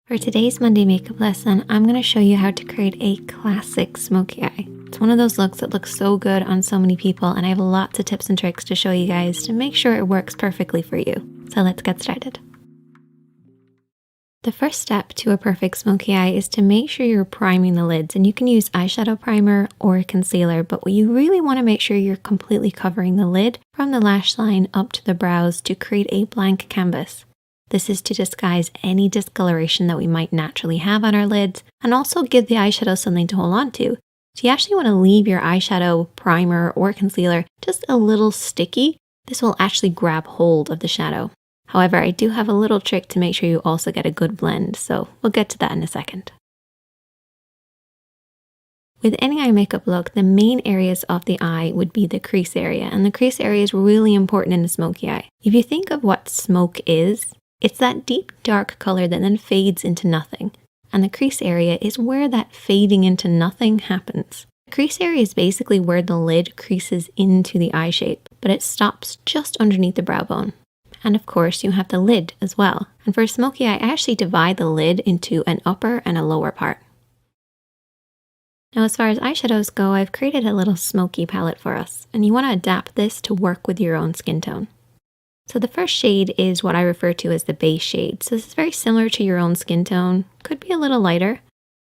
For today's Monday makeup lesson, I'm going to show you how to create a classic smoky eye. It's one of those looks that looks so good on so many people, and I have lots of tips and tricks to show you guys to make sure it works perfectly for you. So let's get started. The first step to a perfect smoky eye is to make sure you're priming the lids, and you can use eyeshadow primer or concealer, but you really want to make sure you're completely covering the lid from the lash line up to the brows to create a blank canvas. This is to disguise any discoloration that we might naturally have on our lids and also give the eyeshadow something to hold on to. So you actually want to leave your eyeshadow, primer, or concealer just a little sticky. This will actually grab hold of the shadow. However, I do have a little trick to make sure you also get a good blend, so we'll get to that in a second. With any eye makeup look, the main areas of the eye would be the crease area, and the crease area is really important in a smoky eye. If you think of what smoke is, it's that deep dark color that then fades into nothing, and the crease area is where that fading into nothing happens. The crease area is basically where the lid creases into the eye shape, but it stops just underneath the brow bone. And of course, you have the lid as well. And for a smoky eye, I actually divide the lid into an upper and a lower part. Now, as far as eyeshadows go, I've created a little smoky palette for us, and you want to adapt this to work with your own skin tone. So the first shade is what I refer to as the base shade. So this is very similar to your own skin tone, could be a little lighter.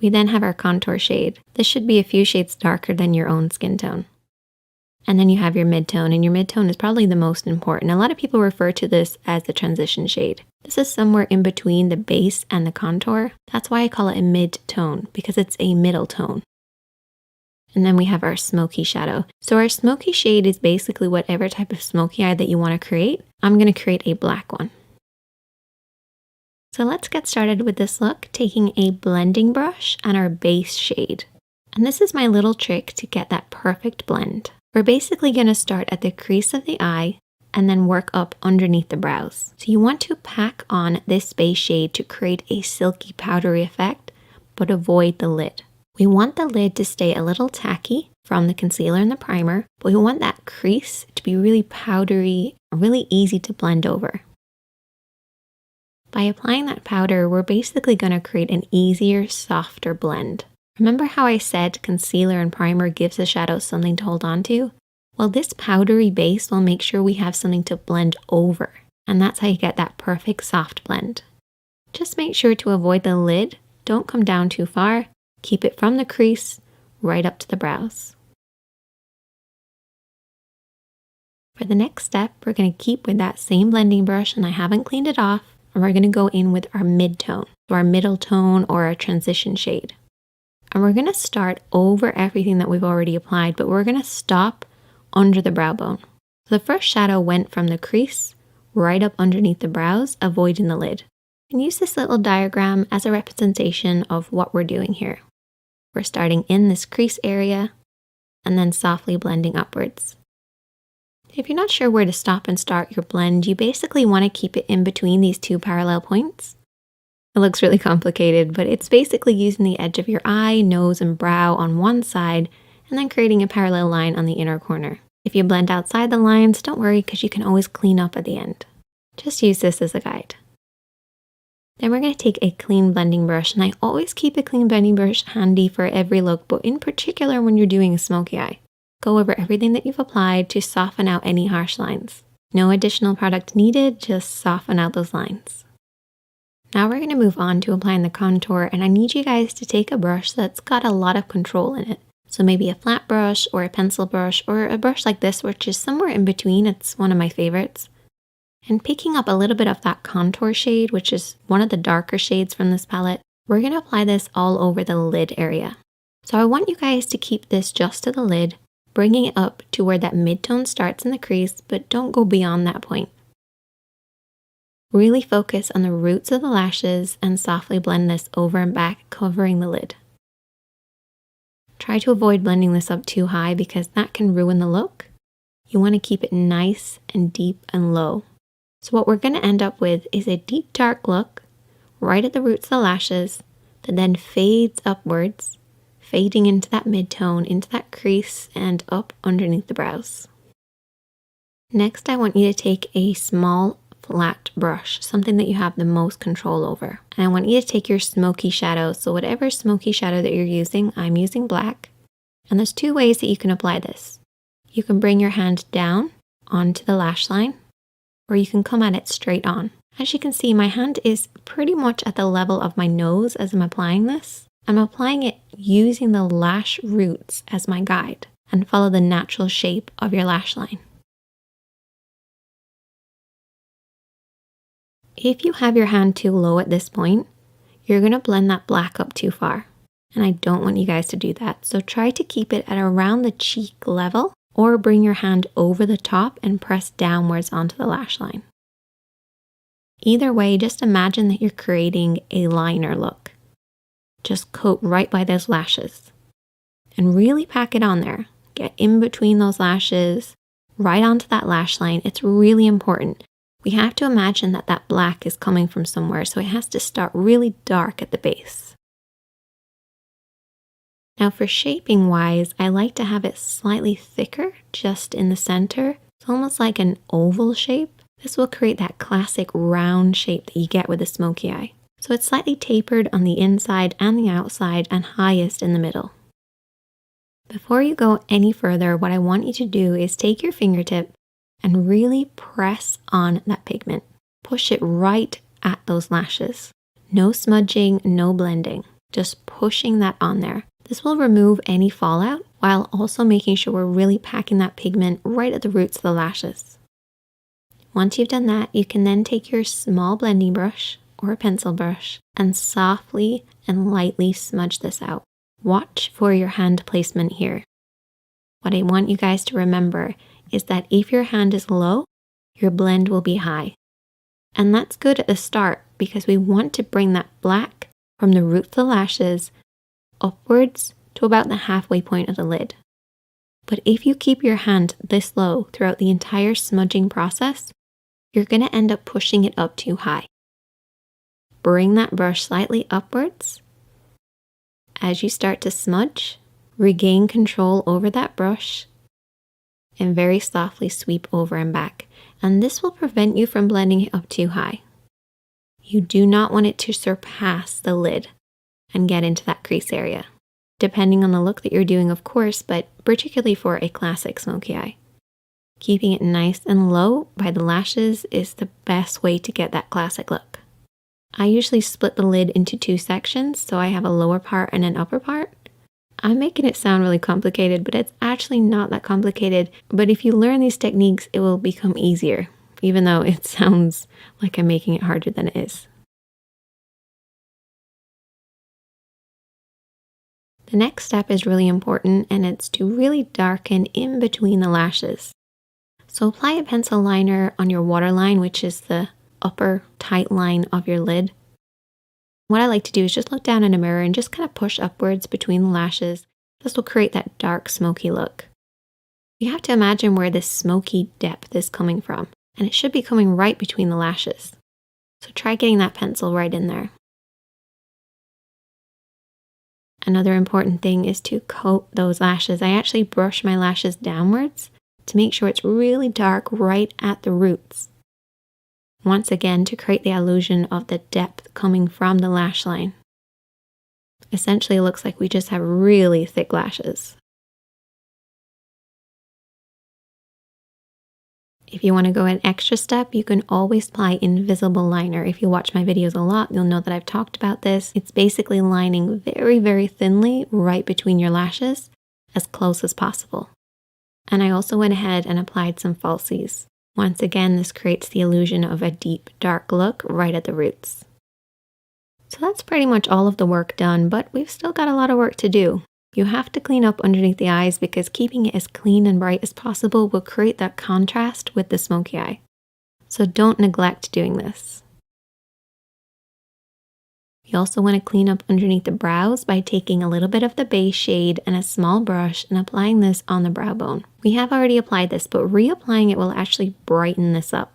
We then have our contour shade. This should be a few shades darker than your own skin tone. And then you have your mid-tone, and your mid-tone is probably the most important. A lot of people refer to this as the transition shade. This is somewhere in between the base and the contour. That's why I call it a mid-tone, because it's a middle tone. And then we have our smoky shadow. So our smoky shade is basically whatever type of smoky eye that you want to create. I'm going to create a black one. So let's get started with this look, taking a blending brush and our base shade. And this is my little trick to get that perfect blend. We're basically going to start at the crease of the eye and then work up underneath the brows. So you want to pack on this base shade to create a silky powdery effect, but avoid the lid. We want the lid to stay a little tacky from the concealer and the primer, but we want that crease to be really powdery, really easy to blend over. By applying that powder, we're basically going to create an easier, softer blend. Remember how I said concealer and primer gives the shadow something to hold on to? Well, this powdery base will make sure we have something to blend over, and that's how you get that perfect soft blend. Just make sure to avoid the lid, don't come down too far. Keep it from the crease right up to the brows. For the next step, we're going to keep with that same blending brush, and I haven't cleaned it off, and we're going to go in with our mid-tone, so our middle tone or our transition shade. And we're going to start over everything that we've already applied, but we're going to stop under the brow bone. So the first shadow went from the crease right up underneath the brows, avoiding the lid. And use this little diagram as a representation of what we're doing here. We're starting in this crease area and then softly blending upwards. If you're not sure where to stop and start your blend, you basically want to keep it in between these two parallel points. It looks really complicated, but it's basically using the edge of your eye, nose, and brow on one side and then creating a parallel line on the inner corner. If you blend outside the lines, don't worry because you can always clean up at the end. Just use this as a guide. Then we're going to take a clean blending brush, and I always keep a clean blending brush handy for every look, but in particular when you're doing a smoky eye. Go over everything that you've applied to soften out any harsh lines. No additional product needed, just soften out those lines. Now we're going to move on to applying the contour, and I need you guys to take a brush that's got a lot of control in it. So maybe a flat brush or a pencil brush or a brush like this, which is somewhere in between. It's one of my favorites. And picking up a little bit of that contour shade, which is one of the darker shades from this palette, we're going to apply this all over the lid area. So I want you guys to keep this just to the lid, bringing it up to where that mid-tone starts in the crease, but don't go beyond that point. Really focus on the roots of the lashes and softly blend this over and back, covering the lid. Try to avoid blending this up too high because that can ruin the look. You want to keep it nice and deep and low. So what we're going to end up with is a deep dark look right at the roots of the lashes that then fades upwards, fading into that mid-tone, into that crease, and up underneath the brows. Next, I want you to take a small flat brush, something that you have the most control over. And I want you to take your smoky shadow. So whatever smoky shadow that you're using, I'm using black. And there's two ways that you can apply this. You can bring your hand down onto the lash line, or you can come at it straight on. As you can see, my hand is pretty much at the level of my nose as I'm applying this. I'm applying it using the lash roots as my guide, and follow the natural shape of your lash line. If you have your hand too low at this point, you're going to blend that black up too far. And I don't want you guys to do that. So try to keep it at around the cheek level, or bring your hand over the top and press downwards onto the lash line. Either way, just imagine that you're creating a liner look. Just coat right by those lashes and really pack it on there. Get in between those lashes, right onto that lash line. It's really important. We have to imagine that that black is coming from somewhere, so it has to start really dark at the base. Now for shaping wise, I like to have it slightly thicker just in the center. It's almost like an oval shape. This will create that classic round shape that you get with a smoky eye. So it's slightly tapered on the inside and the outside, and highest in the middle. Before you go any further, what I want you to do is take your fingertip and really press on that pigment. Push it right at those lashes. No smudging, no blending. Just pushing that on there. This will remove any fallout while also making sure we're really packing that pigment right at the roots of the lashes. Once you've done that, you can then take your small blending brush or a pencil brush and softly and lightly smudge this out. Watch for your hand placement here. What I want you guys to remember is that if your hand is low, your blend will be high. And that's good at the start because we want to bring that black from the root of the lashes upwards to about the halfway point of the lid. But if you keep your hand this low throughout the entire smudging process, you're going to end up pushing it up too high. Bring that brush slightly upwards. As you start to smudge, regain control over that brush and very softly sweep over and back. And this will prevent you from blending it up too high. You do not want it to surpass the lid and get into that crease area, depending on the look that you're doing, of course, but particularly for a classic smoky eye. Keeping it nice and low by the lashes is the best way to get that classic look. I usually split the lid into two sections, so I have a lower part and an upper part. I'm making it sound really complicated, but it's actually not that complicated. But if you learn these techniques, it will become easier, even though it sounds like I'm making it harder than it is. The next step is really important, and it's to really darken in between the lashes. So apply a pencil liner on your waterline, which is the upper tight line of your lid. What I like to do is just look down in a mirror and just kind of push upwards between the lashes. This will create that dark smoky look. You have to imagine where this smoky depth is coming from, and it should be coming right between the lashes. So try getting that pencil right in there. Another important thing is to coat those lashes. I actually brush my lashes downwards to make sure it's really dark right at the roots. Once again, to create the illusion of the depth coming from the lash line. Essentially, it looks like we just have really thick lashes. If you want to go an extra step, you can always apply invisible liner. If you watch my videos a lot, you'll know that I've talked about this. It's basically lining very, very thinly right between your lashes, as close as possible. And I also went ahead and applied some falsies. Once again, this creates the illusion of a deep, dark look right at the roots. So that's pretty much all of the work done, but we've still got a lot of work to do. You have to clean up underneath the eyes because keeping it as clean and bright as possible will create that contrast with the smoky eye. So don't neglect doing this. You also want to clean up underneath the brows by taking a little bit of the base shade and a small brush and applying this on the brow bone. We have already applied this, but reapplying it will actually brighten this up.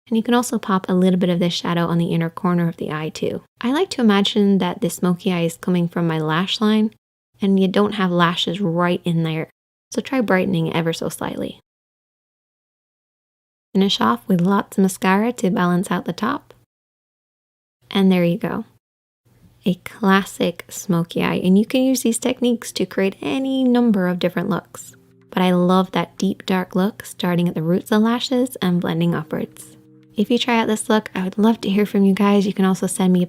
And you can also pop a little bit of this shadow on the inner corner of the eye too. I like to imagine that the smoky eye is coming from my lash line and you don't have lashes right in there. So try brightening it ever so slightly. Finish off with lots of mascara to balance out the top. And there you go. A classic smoky eye, and you can use these techniques to create any number of different looks. But I love that deep dark look starting at the roots of the lashes and blending upwards. If you try out this look, I would love to hear from you guys. You can also send me a